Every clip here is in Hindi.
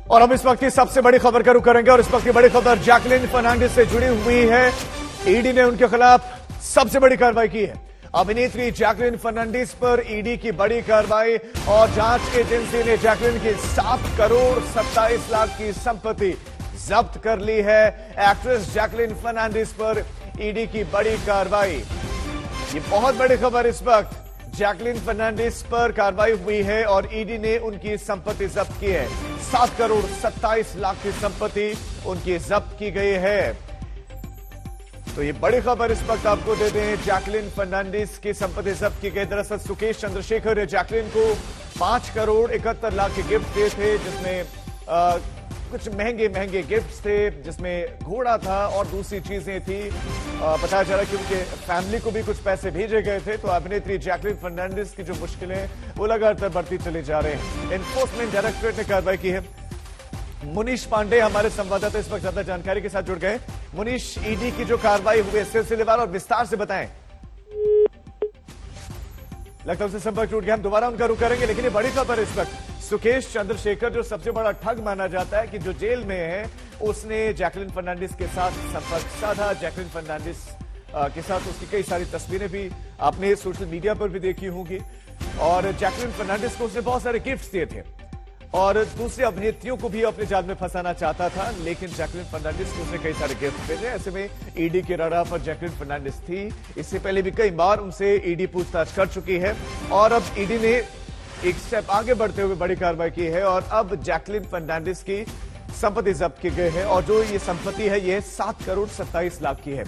और हम इस वक्त की सबसे बड़ी खबर का रुख करेंगे और इस वक्त की बड़ी खबर जैकलिन फर्नांडिस से जुड़ी हुई है। ईडी ने उनके खिलाफ सबसे बड़ी कार्रवाई की है। अभिनेत्री जैकलिन फर्नांडिस पर ईडी की बड़ी कार्रवाई और जांच एजेंसी ने जैकलिन की 7 करोड़ 27 लाख की संपत्ति जब्त कर ली है। एक्ट्रेस जैकलिन फर्नांडिस पर ईडी की बड़ी कार्रवाई, ये बहुत बड़ी खबर। इस वक्त जैकलिन फर्नांडिस पर कार्रवाई हुई है और ईडी ने उनकी संपत्ति जब्त की है। 7 करोड़ 27 लाख की संपत्ति उनकी जब्त की गई है। तो ये बड़ी खबर इस वक्त आपको दे दें, जैकलिन फर्नांडिस की संपत्ति जब्त की गई। दरअसल सुकेश चंद्रशेखर ने जैकलिन को 5 करोड़ 71 लाख के गिफ्ट दिए थे, जिसमें कुछ महंगे गिफ्ट्स थे, जिसमें घोड़ा था और दूसरी चीजें थी। पता चला कि उनके फैमिली को भी कुछ पैसे भेजे गए थे। तो अभिनेत्री जैकलिन फर्नांडिस की जो मुश्किलें वो लगातार बढ़ती चली जा रही हैं। एनफोर्समेंट डायरेक्टरेट ने कार्रवाई की है। मुनीश पांडे हमारे संवाददाता इस वक्त ज्यादा जानकारी के साथ जुड़ गए। मुनीश, ईडी की जो कार्रवाई हुई है सिलसिलेवार और विस्तार से बताएं। लगता है उनसे संपर्क टूट गया, हम दोबारा उनका रुख करेंगे। लेकिन ये बड़ी खबर इस वक्त, सुकेश चंद्रशेखर जो सबसे बड़ा ठग माना जाता है कि जो जेल में है, उसने जैकलिन फर्नांडिस के साथ संपर्क साधा। जैकलिन फर्नांडिस के साथ उसकी कई सारी तस्वीरें भी आपने सोशल मीडिया पर भी देखी होंगी और जैकलिन फर्नांडिस को उसने बहुत सारे गिफ्ट्स दिए थे और दूसरे अभिनेत्रियों को भी अपने जाल में फंसाना चाहता था। लेकिन जैकलिन फर्नांडिस को उसने कई सारे गिफ्ट भेजे। ऐसे में ईडी के रडार पर जैकलिन फर्नांडिस थी। इससे पहले भी कई बार उनसे ईडी पूछताछ कर चुकी है और अब ईडी ने एक स्टेप आगे बढ़ते हुए बड़ी कार्रवाई की है और अब जैकलिन फर्नांडिस की संपत्ति जब्त की गई है। और जो ये संपत्ति है, ये 7 करोड़ 27 लाख की है।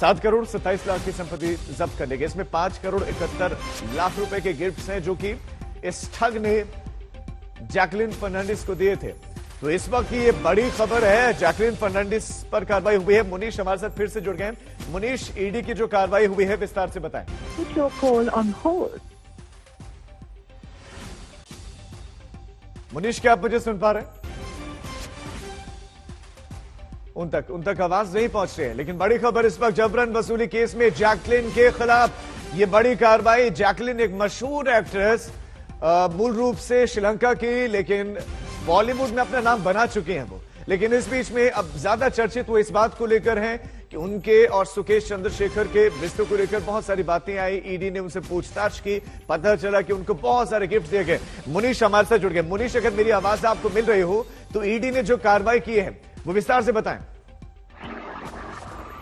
7 करोड़ 27 लाख की संपत्ति जब्त करने के, इसमें 5 करोड़ 71 लाख रुपए के गिफ्ट्स हैं जो कि इस ठग ने जैकलिन फर्नांडिस को दिए थे। तो इस वक्त की ये बड़ी खबर है, जैकलिन फर्नांडिस पर कार्रवाई हुई है। मुनीश हमारे साथ फिर से जुड़ गए। मुनीश, ईडी की जो कार्रवाई हुई है विस्तार से बताएं। मुनीश, क्या आप मुझे सुन पा रहे हैं? उन तक आवाज नहीं पहुंच रही है। लेकिन बड़ी खबर इस वक्त, जबरन वसूली केस में जैकलिन के खिलाफ ये बड़ी कार्रवाई। जैकलिन एक मशहूर एक्ट्रेस, मूल रूप से श्रीलंका की, लेकिन बॉलीवुड में अपना नाम बना चुके हैं वो। लेकिन इस बीच में अब ज्यादा चर्चित वो इस बात को लेकर हैं कि उनके और सुकेश चंद्रशेखर के रिश्तों को लेकर बहुत सारी बातें आई। ईडी ने उनसे पूछताछ की, पता चला कि उनको बहुत सारे गिफ्ट दिए गए। मुनीश हमारे साथ जुड़ गए। मुनीश, अगर मेरी आवाज आपको मिल रही हो तो ईडी ने जो कार्रवाई की है वो विस्तार से बताएं।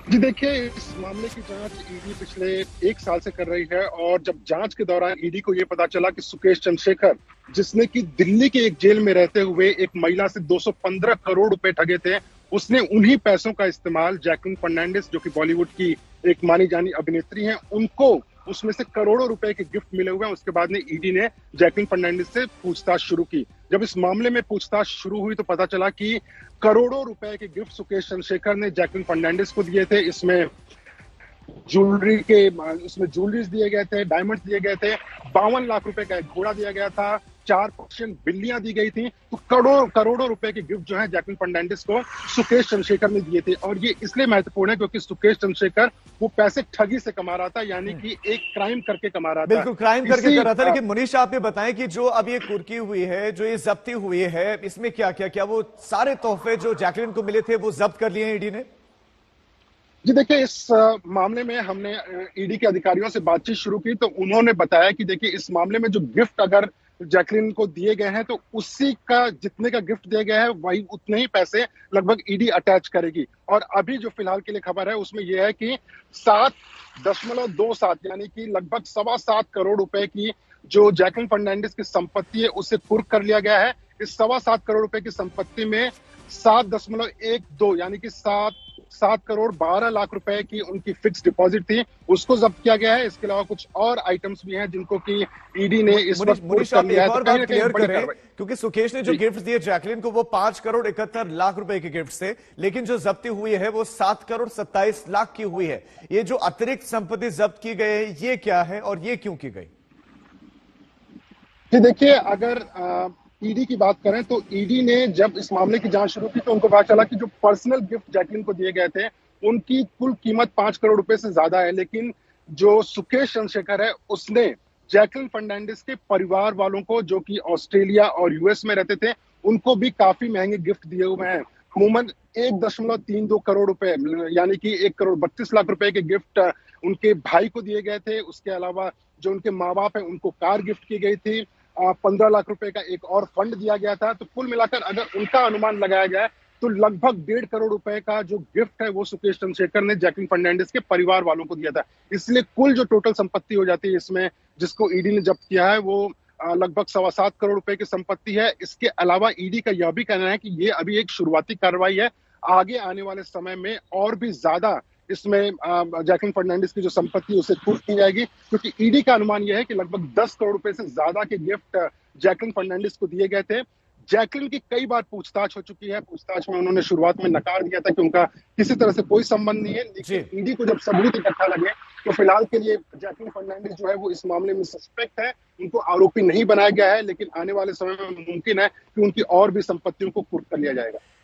जी देखिए, इस मामले की जांच ईडी पिछले 1 साल से कर रही है और जब जांच के दौरान ईडी को यह पता चला कि सुकेश चंद्रशेखर, जिसने कि दिल्ली के एक जेल में रहते हुए एक महिला से 215 करोड़ रुपए ठगे थे, उसने उन्हीं पैसों का इस्तेमाल जैकलिन फर्नांडिस, जो कि बॉलीवुड की एक मानी जानी अभिनेत्री हैं, उनको उसमें से करोड़ों रुपए के गिफ्ट मिले हुए हैं। उसके बाद में ईडी ने जैकलिन फर्नांडिस से पूछताछ शुरू की। जब इस मामले में पूछताछ शुरू हुई तो पता चला कि करोड़ों रुपए के गिफ्ट सुकेश चंद्रशेखर ने जैकलिन फर्नांडिस को दिए थे। इसमें ज्वेलरीज दिए गए थे, डायमंड्स दिए गए थे, 52 लाख रुपए का एक घोड़ा दिया गया था, 4 पर्शियन बिल्लियां दी गई थी। तो करोड़ों रुपए के गिफ्ट जो है जैकलिन फर्नांडिस को सुकेश चंद्रशेखर ने दिए थे। और ये इसलिए महत्वपूर्ण है क्योंकि सुकेश चंद्रशेखर वो पैसे ठगी से कमा रहा था, यानी कि एक क्राइम करके कमा रहा था। बिल्कुल क्राइम करके कर रहा था। लेकिन मुनीश, आप ये बताएं कि जो अब ये कुर्की हुई है, जो ये जब्ती हुई है, इसमें क्या वो सारे तोहफे जो जैकलिन को मिले थे वो जब्त कर लिए हैं ईडी ने? जी देखिए, इस मामले में हमने ईडी के अधिकारियों से बातचीत शुरू की तो उन्होंने बताया कि देखिए, इस मामले में जो गिफ्ट अगर जैकलिन को दिए गए हैं तो उसी का जितने का गिफ्ट दिया गया है वही उतने ही पैसे लगभग ईडी अटैच करेगी। और अभी जो फिलहाल के लिए खबर है उसमें यह है कि 7.27 यानी कि लगभग 7.25 करोड़ रुपए की जो जैकलिन फर्नांडिस की संपत्ति है उसे कुर्क कर लिया गया है। इस 7.25 करोड़ रुपए की संपत्ति में 7.12 यानी कि 7 करोड़ 12 लाख रुपए की उनकी फिक्स डिपॉजिट थी, उसको जब्त किया गया है। इसके अलावा कुछ और आइटम्स भी हैं जिनको कि ईडी ने इस वक्त कर लिया है। तो कहीं ना कहीं बड़ी कार्रवाई, क्योंकि सुकेश ने जो गिफ्ट दिए जैकलिन को वो 5 करोड़ 71 लाख रुपए के गिफ्ट थे, लेकिन जो जब्ती हुई है वो 7 करोड़ 27 लाख की हुई है। ये जो अतिरिक्त संपत्ति जब्त की गई है, ये क्या है और ये क्यों की गई? देखिए, अगर ईडी की बात करें तो ईडी ने जब इस मामले की जांच शुरू की तो उनको पता चला कि जो पर्सनल गिफ्ट जैकलिन को दिए गए थे उनकी कुल कीमत 5 करोड़ रुपए से ज्यादा है। लेकिन जो सुकेश चंद्रशेखर है उसने जैकलिन फर्नांडिस के परिवार वालों को, जो कि ऑस्ट्रेलिया और यूएस में रहते थे, उनको भी काफी महंगे गिफ्ट दिए हुए हैं। अमूमन 1.32 करोड़ रुपए, यानी कि 1 करोड़ 32 लाख रुपए के गिफ्ट उनके भाई को दिए गए थे। उसके अलावा जो उनके माँ बाप है उनको कार गिफ्ट की गई थी। 15 लाख रुपए का एक और फंड दिया गया था। तो कुल मिलाकर अगर उनका अनुमान लगाया जाए तो लगभग 1.5 करोड़ रुपए का जो गिफ्ट है वो सुकेश चंद्रशेखर ने जैकलिन फर्नांडिस के परिवार वालों को दिया था। इसलिए कुल जो टोटल संपत्ति हो जाती है इसमें, जिसको ईडी ने जब्त किया है, वो लगभग 7.25 करोड़ रुपए की संपत्ति है। इसके अलावा ईडी का यह भी कहना है कि ये अभी एक शुरुआती कार्रवाई है। आगे आने वाले समय में और भी ज्यादा इसमें जैकलिन फर्नांडिस की जो संपत्ति उसे कुर्क की जाएगी, क्योंकि ईडी का अनुमान यह है कि लगभग 10 करोड़ रुपए से ज्यादा के गिफ्ट जैकलिन फर्नांडिस को दिए गए थे। जैकलिन की कई बार पूछताछ हो चुकी है। पूछताछ में उन्होंने शुरुआत में नकार दिया था कि उनका किसी तरह से कोई संबंध नहीं है, लेकिन ईडी को जब सबूत इकट्ठा लगे तो फिलहाल के लिए जैकलिन फर्नांडिस जो है वो इस मामले में सस्पेक्ट है। उनको आरोपी नहीं बनाया गया है, लेकिन आने वाले समय में मुमकिन है कि उनकी और भी संपत्तियों को कुर्क कर लिया जाएगा।